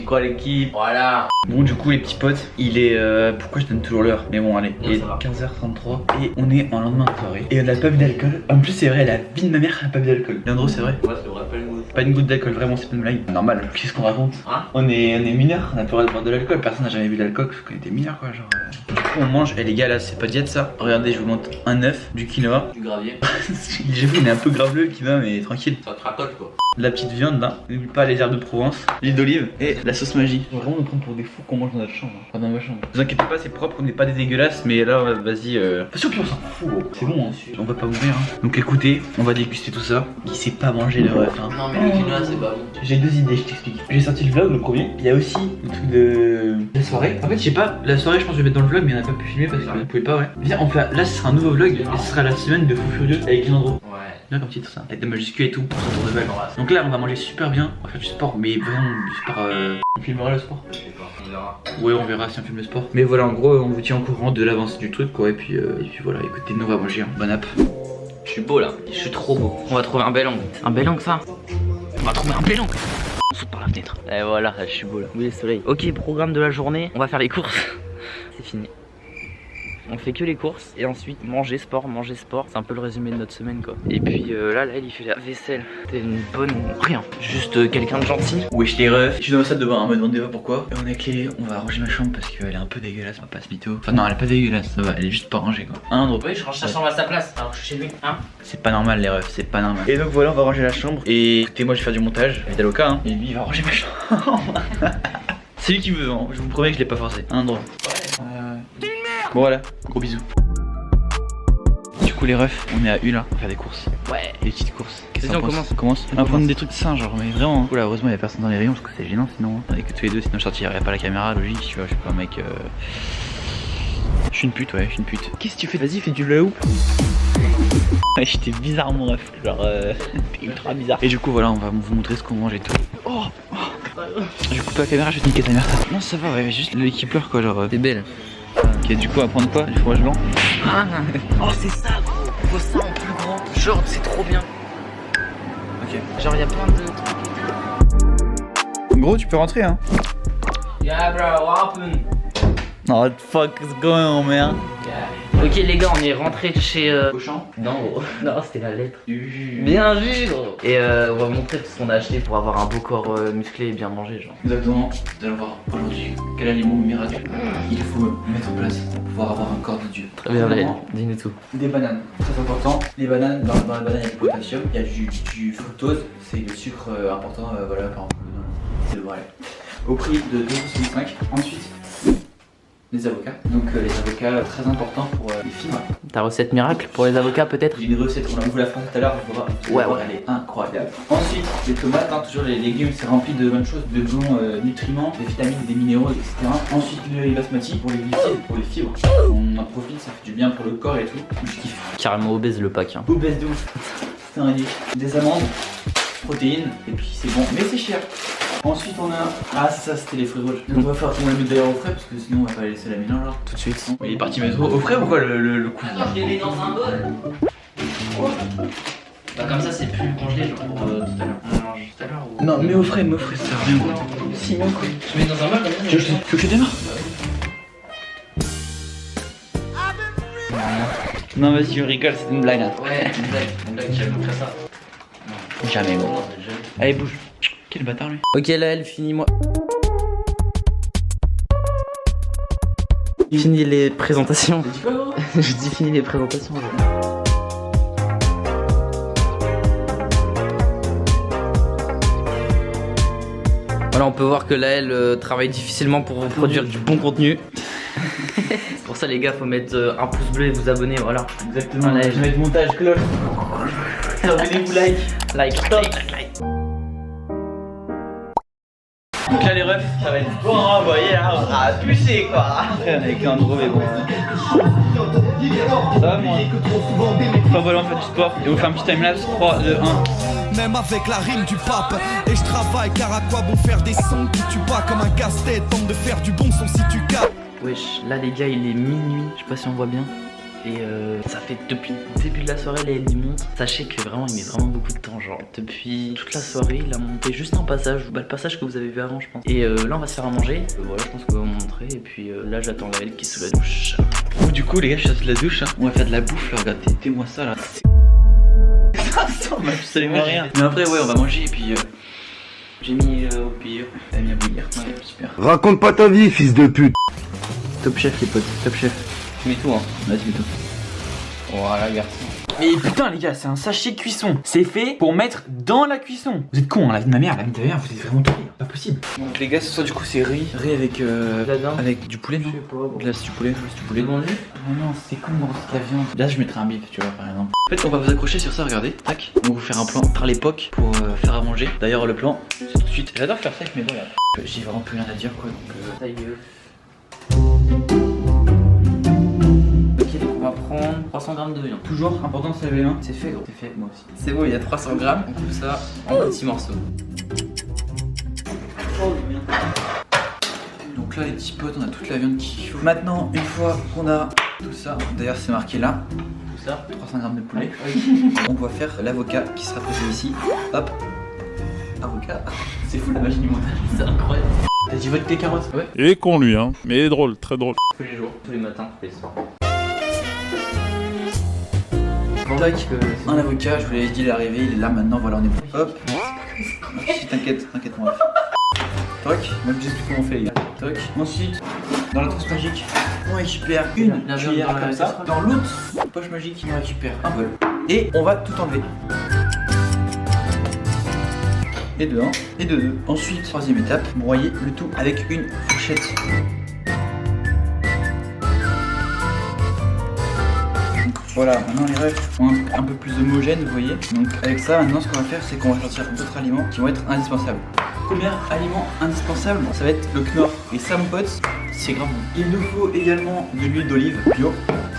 quoi l'équipe? Voilà. Bon du coup les petits potes, il est pourquoi je donne toujours l'heure? Mais bon allez, il est 15h33 et on est en lendemain de soirée. Et on a pas bu d'alcool. En plus c'est vrai, la vie de ma mère a pas bu d'alcool. Leandro c'est vrai? Ouais, c'est vrai, pas une goutte. Pas une goutte d'alcool, vraiment c'est pas une blague. Normal, qu'est-ce qu'on raconte? Hein? On est mineurs, on a pas le droit de boire de l'alcool. Personne n'a jamais bu d'alcool parce qu'on était mineurs quoi, genre. Du coup on mange, et les gars là c'est pas diète ça. Regardez, je vous montre un œuf, du quinoa. Du gravier. J'avoue il est un peu graveleux le quinoa mais tranquille. Ça te racote quoi. De la petite viande là, n'oublie pas les herbes de Provence, l'huile d'olive et la sauce magie. On va vraiment nous prendre pour des fous qu'on mange dans notre chambre. Enfin dans ma chambre. Ne vous inquiétez pas, c'est propre, on n'est pas des dégueulasses, mais là vas-y. Parce que on s'en fout gros. C'est bon, hein. On va pas mourir. Hein. Donc écoutez, on va déguster tout ça. Il sait pas manger le ref. Hein. Non mais le quinoa c'est pas bon. J'ai deux idées, je t'explique. J'ai sorti le vlog, le premier. Il y a aussi le truc de la soirée. En fait, je sais pas, la soirée, je pense que je vais mettre dans le vlog, mais on n'a pas pu filmer parce que vous pouvez pas, ouais. Viens, on fait. Là, ce sera un nouveau vlog et ce sera la semaine de Fou Furieux avec Leandro. Ouais. Bien comme titre ça. Avec des majuscules et tout pour son tour de balle. Donc là, on va manger super bien. On va faire du sport, mais vraiment du sport. On filmera le sport. Je sais pas, on verra. Ouais, on verra si on filme le sport. Mais voilà, en gros, on vous tient au courant de l'avance du truc, quoi. Et puis voilà, écoutez, nous on va manger. Hein. Bonne app. Je suis beau là, je suis trop beau. On va trouver un bel angle. Un bel angle ça. On va trouver un bel angle. On saute par la fenêtre. Et voilà, je suis beau là. Oui, le soleil. Ok, programme de la journée. On va faire les courses. C'est fini. On fait que les courses et ensuite manger sport. C'est un peu le résumé de notre semaine quoi. Et puis là il fait la vaisselle. C'était une bonne. Rien. Juste quelqu'un de gentil. Wesh les refs. Je suis dans la salle de bain, me demandez pas pourquoi. Et on est clé, on va ranger ma chambre parce qu'elle est un peu dégueulasse, on va pas se mytho. Enfin non, elle est pas dégueulasse, ça va, elle est juste pas rangée quoi. Hein, Andro? Oui, je range ta chambre à sa place. Alors que je suis chez lui, hein. C'est pas normal les refs, c'est pas normal. Et donc voilà, on va ranger la chambre. Et écoutez, moi je vais faire du montage. Avec Daloka, hein. Et lui il va ranger ma chambre. C'est lui qui veut, hein. Je vous promets que je l'ai pas forcé. Hein, Andro? Bon voilà, gros bisous. Du coup les refs, on est à U là, on va faire des courses. Ouais. Des petites courses. Vas-y, on commence. On commence. On va prendre des trucs sains genre, mais vraiment. Oula, heureusement il y a personne dans les rayons parce que c'est gênant sinon. On est que tous les deux, sinon je sortirais pas la caméra, logique, tu vois, je suis pas un mec. Je suis une pute, ouais, je suis une pute. Qu'est-ce que tu fais? Vas-y, fais du hula hoop. Ouais, j'étais bizarre mon ref, genre t'es ultra bizarre. Et du coup voilà, on va vous montrer ce qu'on mange et tout. Oh, je coupe la caméra, je vais te niquer ta mère. Non ça va, ouais, juste le qui pleure quoi, genre. T'es belle. Ok, du coup on va prendre quoi? Du fromage blanc. Ah. Oh c'est ça gros. Faut ça en plus grand. Genre c'est trop bien. Ok. Genre y'a plein de trucs. Gros tu peux rentrer hein. Yeah bro, what happened? Oh, what the fuck is going on man? Yeah. Ok les gars, on est rentré chez Cochon. Non gros, non c'était la lettre. Bien Bien vu gros. Et on va montrer tout ce qu'on a acheté pour avoir un beau corps musclé et bien mangé genre. Exactement, vous allez voir aujourd'hui quel aliment miracle il faut mettre en place pour pouvoir avoir un corps de Dieu. Très bien Laël, dis-nous tout. Des bananes, très important. Les bananes, dans les bananes il y a du potassium, il y a du fructose, c'est le sucre important, voilà, par exemple. C'est le vrai. Au prix de 2,65 €. Ensuite, les avocats. Donc les avocats, très importants pour les fibres. Ta recette miracle pour les avocats peut-être? J'ai une recette, on vous la fera tout à l'heure, vous allez voir, elle est incroyable. Ensuite, les tomates, hein, toujours les légumes, c'est rempli de bonnes choses, de bons nutriments, des vitamines, des minéraux, etc. Ensuite, le riz basmati pour les glucides, pour les fibres. On en profite, ça fait du bien pour le corps et tout. Je kiffe. Carrément obèse le pack hein. Obèse de ouf. C'est un idée. Des amandes, protéines, et puis c'est bon, mais c'est cher. Ensuite on a... Ah ça c'était les fruits rouges. Donc on va faire qu'on les met d'ailleurs au frais parce que sinon on va pas les laisser à la mélange là. Tout de suite. Il est parti mettre au frais ou quoi le coup? Attends, je les mets dans un bol. Bah comme ça c'est plus congelé genre pour tout à l'heure. On mange tout à l'heure ou... Non mais au frais, ça sert à rien quoi. Si mais quoi. Tu mets dans un bol comme ça? Tu veux que je démarre? Non vas-y je rigole, c'est une blague hein. Ouais, une blague, j'aime pas ça. Non. Jamais gros. Non, c'est jamais. Allez bouge. Quel bâtard lui. Ok Laël, finis-moi. Fini les présentations. T'as dit quoi gros? Je dis fini les présentations. Voilà, on peut voir que Laël travaille difficilement pour produire du bon contenu. Pour ça les gars, faut mettre un pouce bleu et vous abonner, voilà. Exactement, Allez. je vais mettre montage, cloche. Abonnez-vous, like. Like. Donc là les refs, ça va être bon, hein, vous voyez là, on sera pucé quoi. Après on est avec Leandro mais bon. Ça va moi. Enfin voilà, on fait du sport et on fait un petit timelapse 3, 2, 1. Même avec la rime du pape. Et je travaille car à quoi bon faire des sons qui tuent pas comme un casse-tête. Tente de faire du bon son si tu capes. Wesh, là les gars il est minuit, je sais pas si on voit bien. Et ça fait depuis le début de la soirée, là il monte. Sachez que vraiment il met vraiment beaucoup de temps. Genre depuis toute la soirée il a monté juste un passage, bah, le passage que vous avez vu avant je pense. Et là on va se faire à manger. Voilà je pense qu'on va vous montrer. Et puis là j'attends Gaël qui est sous la douche. Bon, du coup les gars je suis sorti de la douche hein. On va faire de la bouffe là, regardez, moi ça là. Ça ressemble absolument rien. Mais après ouais on va manger et puis j'ai mis au pire. T'as mis à bouillir. Ouais super. Raconte pas ta vie, fils de pute. Top chef les potes, top chef. Tu mets tout hein. Vas-y mets tout. Voilà garçon. Mais putain les gars, c'est un sachet cuisson. C'est fait pour mettre dans la cuisson. Vous êtes cons hein, la vie de ma mère, la vie de ta mère, vous êtes vraiment tombés, pas possible. Donc les gars, ce soir du coup c'est riz avec avec du poulet non? Là c'est du poulet, c'est du poulet. Demande-lui. Oh non, c'est con de la viande. Là je mettrai un bif, tu vois par exemple. En fait, on va vous accrocher sur ça, regardez. Tac. On va vous faire un plan par l'époque pour faire à manger. D'ailleurs le plan, c'est tout de suite. J'adore faire ça avec mes doigts là. J'ai vraiment plus rien à dire quoi donc Ta gueule. Ok donc on va prendre 300 grammes de viande. toujours important de se lever hein. C'est fait gros. C'est fait moi aussi. C'est bon il y a 300 grammes. On coupe ça en petits morceaux. Donc là les petits potes, on a toute la viande qu'il faut. Maintenant, une fois qu'on a tout ça, d'ailleurs c'est marqué là, Tout ça. 300 grammes de poulet. On va faire l'avocat qui sera posé ici. Hop. Avocat. C'est fou la magie du montage. C'est incroyable. T'as dit vote tes carottes? Ouais. Il est con lui, hein. Mais il est drôle, très drôle. Tous les jours, tous les matins, tous les soirs. Tac. Un avocat, je vous l'avais dit, il est arrivé, il est là maintenant, voilà on est bon. Hop. T'inquiète, t'inquiète moi. Toc. Moi je vous explique comment on fait les gars. Toc. Ensuite, dans la trousse magique, on récupère une La viande cuillère dans la comme ça. casserole. Dans l'autre poche magique, on récupère un bol. Et on va tout enlever. Et de 1 et de 2. Ensuite, troisième étape, broyer le tout avec une fourchette. Donc, voilà, maintenant les refs sont un peu plus homogènes, vous voyez. Donc avec ça, maintenant ce qu'on va faire, c'est qu'on va sortir d'autres aliments qui vont être indispensables. Premier aliment indispensable, ça va être le Knorr. Et ça mon pote, c'est grave bon. Il nous faut également de l'huile d'olive bio.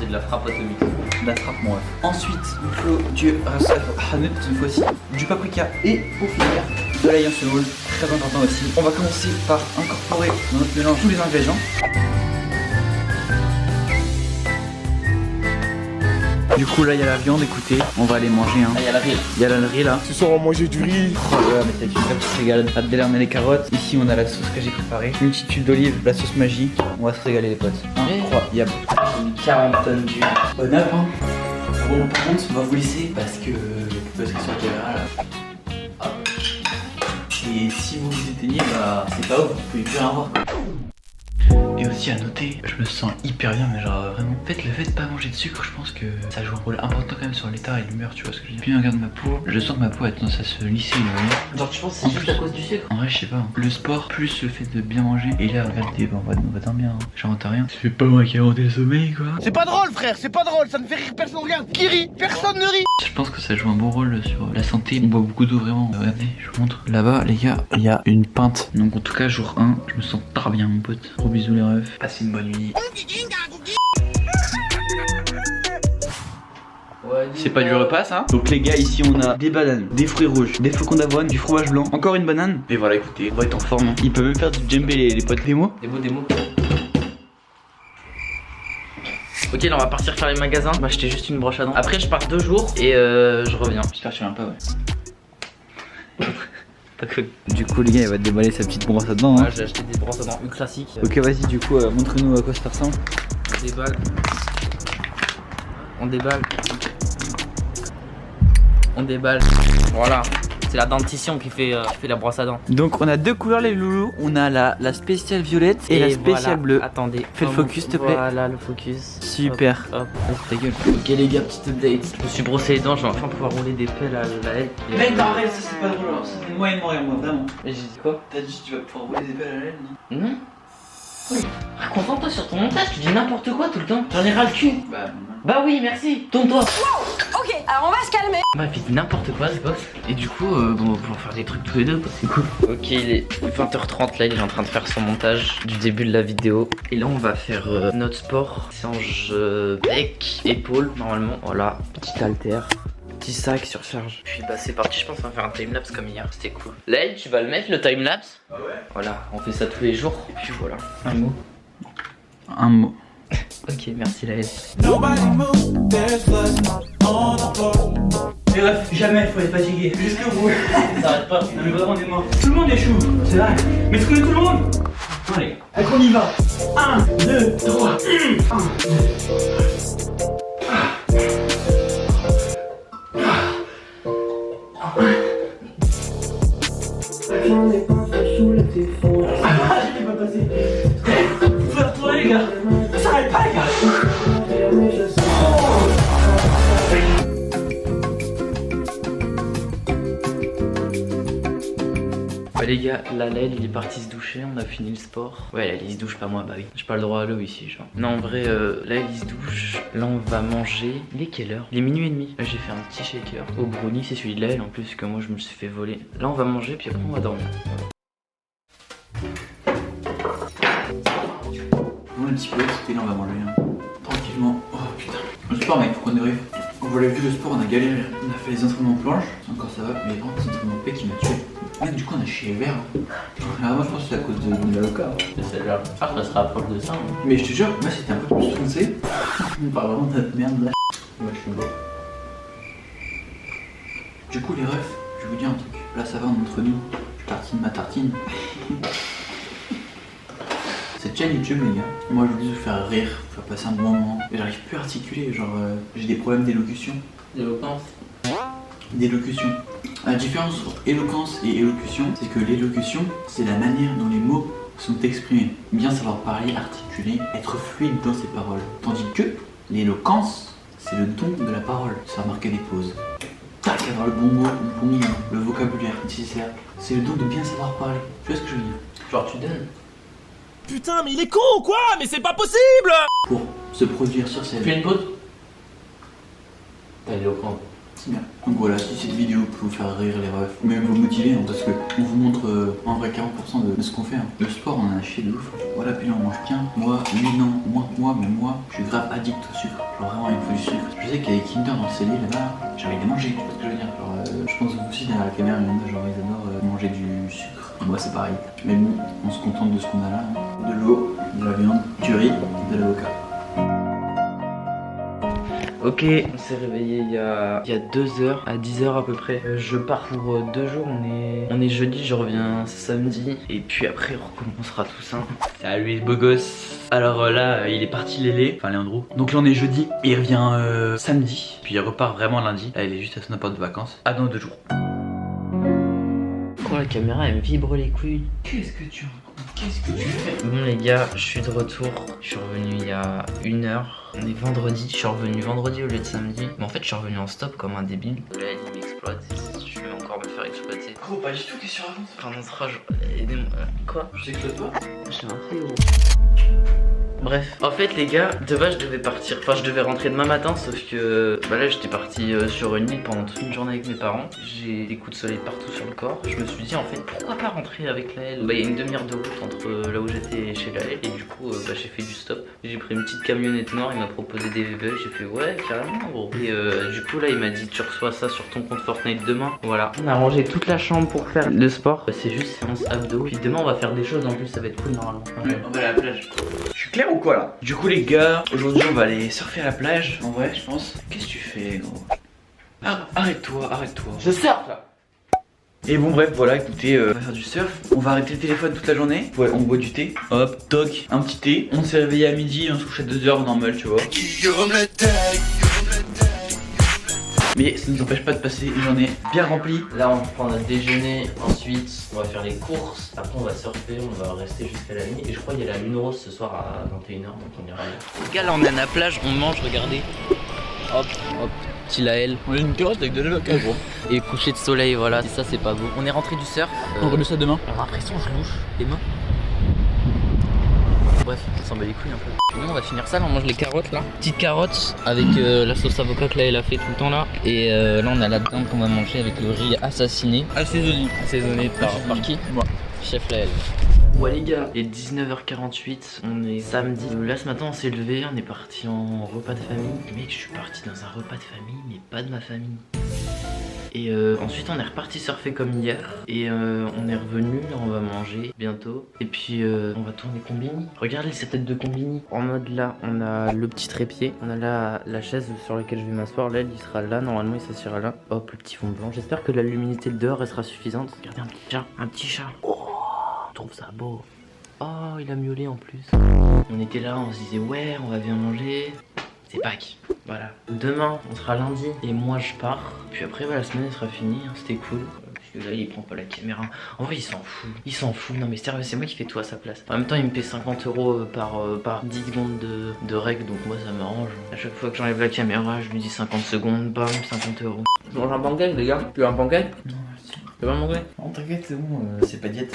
C'est de la frappe atomique. La trappe mon ref. Ensuite, il faut du ras hanout, une fois aussi, du paprika et pour finir, de l'ail en semoule, très important aussi. On va commencer par incorporer dans notre mélange tous les ingrédients. Du coup là il y a la viande, écoutez, on va aller manger hein. Ah, il y a la riz. Il y a le riz là. Ce soir on va manger du riz. Oh là là, mais t'as du comme ça se régale. Là on a les carottes, ici on a la sauce que j'ai préparée, une petite huile d'olive, la sauce magie. On va se régaler les potes. Incroyable. J'ai mis 40 tonnes d'huile. Bonne app hein. Bon par contre on va vous laisser parce que sur la caméra là. Hop. Et si vous vous éteignez bah c'est pas ouf, vous pouvez plus rien voir. Et aussi à noter, je me sens hyper bien mais genre vraiment. En fait le fait de pas manger de sucre, je pense que ça joue un rôle important quand même sur l'état et l'humeur, tu vois ce que je veux dire. Puis on regarde ma peau, je sens que ma peau a tendance à se lisser, vous voyez. Genre tu penses que c'est juste à cause du sucre? En vrai je sais pas, hein. Le sport plus le fait de bien manger. Et là regardez, bah, on va dormir hein. J'invente rien. C'est pas moi qui ai inventé le sommeil quoi. C'est pas drôle frère, c'est pas drôle, ça ne fait rire personne, regarde. Qui rit? Personne ne rit. Je pense que ça joue un bon rôle sur la santé. On boit beaucoup d'eau vraiment. Regardez, je vous montre. Là-bas, les gars, il y a une pinte. Donc en tout cas, jour 1, je me sens pas bien, mon pote. Gros bisous les refs. Passez une bonne nuit. C'est pas du repas ça. Donc les gars, ici on a des bananes, des fruits rouges, des flocons d'avoine, du fromage blanc, encore une banane. Et voilà, écoutez, on va être en forme. Ils peuvent même faire du djembé les potes. Des mots. Des mots. Ok là on va partir faire les magasins. On va acheter juste une broche à dents. Après je pars 2 jours et je reviens. J'espère que tu viens pas, ouais. Pas cool. Du coup les gars, il va te déballer sa petite brosse à dents. Ouais, j'ai acheté des brosses à dents classiques. Ok, vas-y, du coup, montre-nous à quoi ça ressemble. On déballe. On déballe. On déballe. Voilà. C'est la dentition qui fait la brosse à dents. Donc on a deux couleurs les loulous. On a la spéciale violette et la spéciale voilà. bleue. Attendez. Fais le focus s'il te plaît. Voilà le focus. Super. Hop. Vas-y ta gueule. Ok les gars, petite update. Je me suis brossé les dents, je vais enfin pouvoir rouler des pelles à la haie. Mec, arrête, ça c'est pas drôle. Alors, ça fait moyennement rire, moi, vraiment. Et j'ai dit quoi? T'as dit que tu vas pouvoir rouler des pelles à l'aile, non? Non. Oui. Concentre-toi sur ton montage, tu dis n'importe quoi tout le temps. J'en ai ras le cul. Bah oui, merci. Tourne-toi. Ok, alors on va se calmer. Bah il fait n'importe quoi ce boss. Et du coup, bon, on va pouvoir faire des trucs tous les deux quoi, c'est cool. Ok, il est 20h30 là, il est en train de faire son montage du début de la vidéo. Et là on va faire notre sport. Séance bec, épaule normalement. Voilà, petit halter. Petit sac surcharge. Puis bah c'est parti, je pense qu'on va faire un timelapse comme hier, c'était cool. Là tu vas le mettre le timelapse? Ah ouais. Voilà, on fait ça tous les jours. Puis voilà, un mot. Un mot. Ok, merci Laël. Nobody move, there's blood on the floor. Les refs, jamais faut être fatigué. Jusqu'au bout. Ça arrête pas. Non mais vraiment on est mort. Tout le monde est chou. C'est vrai. Mais est-ce qu'on est tout le monde? Allez, on y va. 1, 2, 3. 1, 2. Faut retourner les gars. Ça s'arrête pas les gars. Ouais les gars, là Laël il est parti se doucher, on a fini le sport. Ouais Laël il se douche, pas moi, bah oui. J'ai pas le droit à l'eau ici genre. Non en vrai, Laël il se douche. Là on va manger. Il est quelle heure? Il est minuit et demi. Là j'ai fait un petit shaker au brownie, c'est celui de Laël en plus que moi je me suis fait voler. Là on va manger puis après on va dormir. On a un petit peu, c'était là on va manger hein. Tranquillement. Oh putain. Le sport mec, faut qu'on arrive. On voit vu le sport, on a galéré. On a fait les entraînements planche, encore ça va, mais vraiment les entraînements P qui m'a tué. Là, du coup on a chié les verres. Alors moi je pense que c'est à cause de l'avocat. C'est là, ça se rapproche de ça. Hein. Mais je te jure, moi c'était un peu plus foncé. On parle vraiment de notre merde là. Moi je suis beau. Du coup les refs, je vais vous dire un truc. Là ça va entre nous. Je tartine ma tartine. Cette chaîne YouTube les gars, moi je veux juste vous faire rire, vous faire passer un bon moment. Et j'arrive plus à articuler, genre j'ai des problèmes d'élocution. D'éloquence. D'élocution. La différence entre éloquence et élocution, c'est que l'élocution, c'est la manière dont les mots sont exprimés. Bien savoir parler, articuler, être fluide dans ses paroles. Tandis que l'éloquence, c'est le don de la parole. Savoir marquer des pauses. Tac, avoir le bon mot, le bon lien, le vocabulaire nécessaire. C'est le don de bien savoir parler. Tu vois ce que je veux dire? Genre tu donnes. Putain, mais il est con ou quoi? Mais c'est pas possible! Pour se produire sur scène. Tu fais une pause? T'as éloquent. C'est bien. Donc voilà, si cette vidéo peut vous faire rire les refs, ou même vous motiver, hein, parce qu'on vous montre en vrai 40% de ce qu'on fait. Hein. Le sport, on en a chier de ouf. Voilà, puis là on mange bien. Moi, lui non, moins que moi, mais moi, je suis grave addict au sucre. Genre vraiment, il me faut du sucre. Je sais qu'il y a des Kinder dans le cellier là-bas, j'ai envie de les manger, tu vois ce que je veux dire. Genre, je pense que vous aussi derrière la caméra, il y en a, genre ils adorent manger du sucre. Moi c'est pareil. Mais bon, on se contente de ce qu'on a là. Hein. De l'eau, de la viande, du riz, de l'avocat. Ok, on s'est réveillé il y a 2 heures, à 10 h à peu près. Je pars pour 2 jours, on est jeudi, je reviens samedi. Et puis après on recommencera tout ça. Salut les beaux gosses. Alors là, il est parti Lélé, enfin Léandro. Donc là on est jeudi, il revient samedi. Puis il repart vraiment lundi. Là il est juste à son appart de vacances. Ah dans 2 jours. Quand la caméra elle me vibre les couilles. Qu'est-ce que tu racontes? Qu'est-ce que tu fais? Bon les gars, je suis de retour. Je suis revenu il y a 1 heure. On est vendredi, je suis revenu vendredi au lieu de samedi. Mais en fait je suis revenu en stop comme un débile. Là il m'exploite, je vais encore me faire exploiter. Gros pas du tout, qu'est-ce que tu racontes? Pendant 3 jours, aidez-moi. Quoi? Je sais que toi. Je t'ai fait gros. Bref, en fait les gars, de base je devais partir, enfin je devais rentrer demain matin, sauf que bah là j'étais parti sur une île pendant toute une journée avec mes parents. J'ai des coups de soleil partout sur le corps. Je me suis dit en fait pourquoi pas rentrer avec Laël. Bah il y a une demi-heure de route entre là où j'étais et chez Laël, et du coup bah, j'ai fait du stop. J'ai pris une petite camionnette noire, il m'a proposé des VV, j'ai fait ouais carrément gros. Et du coup là il m'a dit tu reçois ça sur ton compte Fortnite demain. Voilà, on a rangé toute la chambre pour faire le sport. Bah, c'est juste séance abdos. Puis demain on va faire des choses en plus, ça va être cool normalement. Ouais, on va à la plage. Je suis clair ou quoi là? Du coup les gars, aujourd'hui on va aller surfer à la plage. En vrai je pense. Qu'est-ce que tu fais gros? Arrête-toi, arrête-toi. Je surfe là. Et bon bref voilà, écoutez, on va faire du surf. On va arrêter le téléphone toute la journée. Ouais, on boit du thé. Hop, toc, un petit thé. On s'est réveillé à midi, on se couche à 2 h normal tu vois. Mais ça ne nous empêche pas de passer une journée bien remplie. Là on prend notre déjeuner, ensuite on va faire les courses, après on va surfer, on va rester jusqu'à la nuit. Et je crois qu'il y a la lune rose ce soir à 21 h, donc on ira là. Les gars là on est à la plage, on mange, regardez. Hop, hop, petit Laël. On a une carotte avec de l'avocat gros. Et coucher de soleil, voilà, et ça c'est pas beau. On est rentré du surf. On remet ça demain. On a l'impression que je louche les mains. Bref, on s'en bat les couilles un peu. Sinon on va finir ça, là on mange les carottes là. Petites carottes avec la sauce avocat que Laël a fait tout le temps là. Et là on a la dinde qu'on va manger avec le riz assassiné. Assaisonné. Assaisonné par qui? Moi. Chef Laël. Ouais les gars, il est 19h48, on est samedi. Là ce matin on s'est levé, on est parti en repas de famille. Et mec, je suis parti dans un repas de famille, mais pas de ma famille. Et ensuite on est reparti surfer comme hier. Et on est revenu, là on va manger bientôt. Et puis on va tourner Combini. Regardez cette tête de Combini. En mode là, on a le petit trépied. On a là la chaise sur laquelle je vais m'asseoir. Là, il sera là, normalement il s'assiera là. Hop, le petit fond blanc. J'espère que la luminosité de dehors elle sera suffisante. Regardez un petit chat, un petit chat. Oh, je trouve ça beau. Oh, il a miaulé en plus. On était là, on se disait ouais, on va bien manger. C'est Pâques. Voilà. Demain, on sera lundi et moi je pars. Puis après, la semaine elle sera finie. C'était cool. Parce que là, il prend pas la caméra. En vrai, il s'en fout. Il s'en fout. Non, mais sérieux, c'est moi qui fais tout à sa place. En même temps, il me paie 50 € par 10 secondes de règle. Donc moi, ça m'arrange. À chaque fois que j'enlève la caméra, je lui dis 50 secondes. Bam, 50 €. Je mange un pancake, les gars. Tu veux un pancake? Non, merci. Tu veux pas manger? Non, t'inquiète, c'est bon. C'est pas diète.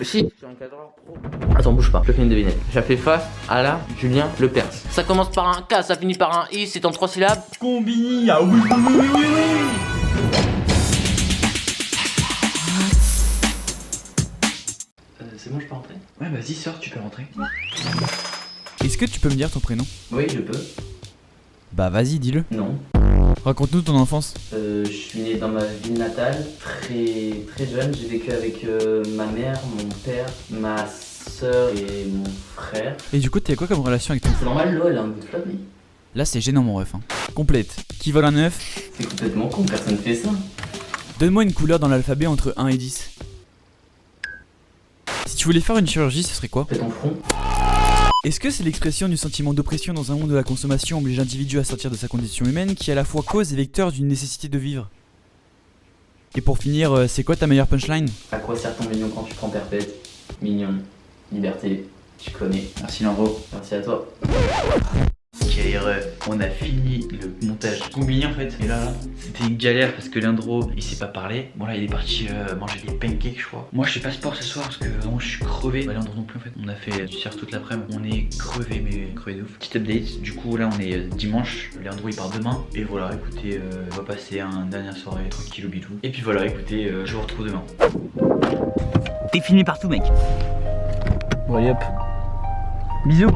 Si, je suis un cadreur pro. Attends, bouge pas, je fais une devinette. J'ai fait face à la Julien Lepers. Ça commence par un K, ça finit par un I, c'est en 3 syllabes. Combini, ah oui, oui, oui, oui, oui. C'est bon, je peux rentrer? Ouais, vas-y, sors, tu peux rentrer. Est-ce que tu peux me dire ton prénom? Oui, je peux. Bah vas-y, dis-le. Non. Raconte-nous ton enfance. Je suis né dans ma ville natale, très jeune. J'ai vécu avec ma mère, mon père, ma soeur et mon frère. Et du coup, t'as quoi comme relation avec ton... C'est normal, l'eau, elle a un goût de flotte, mais Là, c'est gênant, mon ref. Hein. Complète. Qui vole un œuf? c'est complètement con, personne fait ça. Donne-moi une couleur dans l'alphabet entre 1 et 10. Si tu voulais faire une chirurgie, ce serait quoi? Fais ton front. Est-ce que c'est l'expression du sentiment d'oppression dans un monde où la consommation oblige l'individu à sortir de sa condition humaine qui est à la fois cause et vecteur d'une nécessité de vivre? Et pour finir, c'est quoi ta meilleure punchline? À quoi sert ton mignon quand tu prends perpète? Mignon. Liberté. Tu connais. Merci, Landro. Merci à toi. Quelle erreur. On a fini le montage Combini en fait. Et là, c'était une galère parce que Leandro, il sait pas parler. Bon là, il est parti manger des pancakes, je crois. Moi, je fais pas sport ce soir parce que vraiment, je suis crevé. Bah, Leandro non plus en fait. On a fait du surf toute l'après-midi. On est crevé, mais crevé de ouf. Petite update. Du coup, là, on est dimanche. Leandro, il part demain. Et voilà, écoutez, on va passer une dernière soirée tranquille au bidou. Et puis voilà, écoutez, je vous retrouve demain. T'es fini partout, mec. Bon, allez hop. Bisous.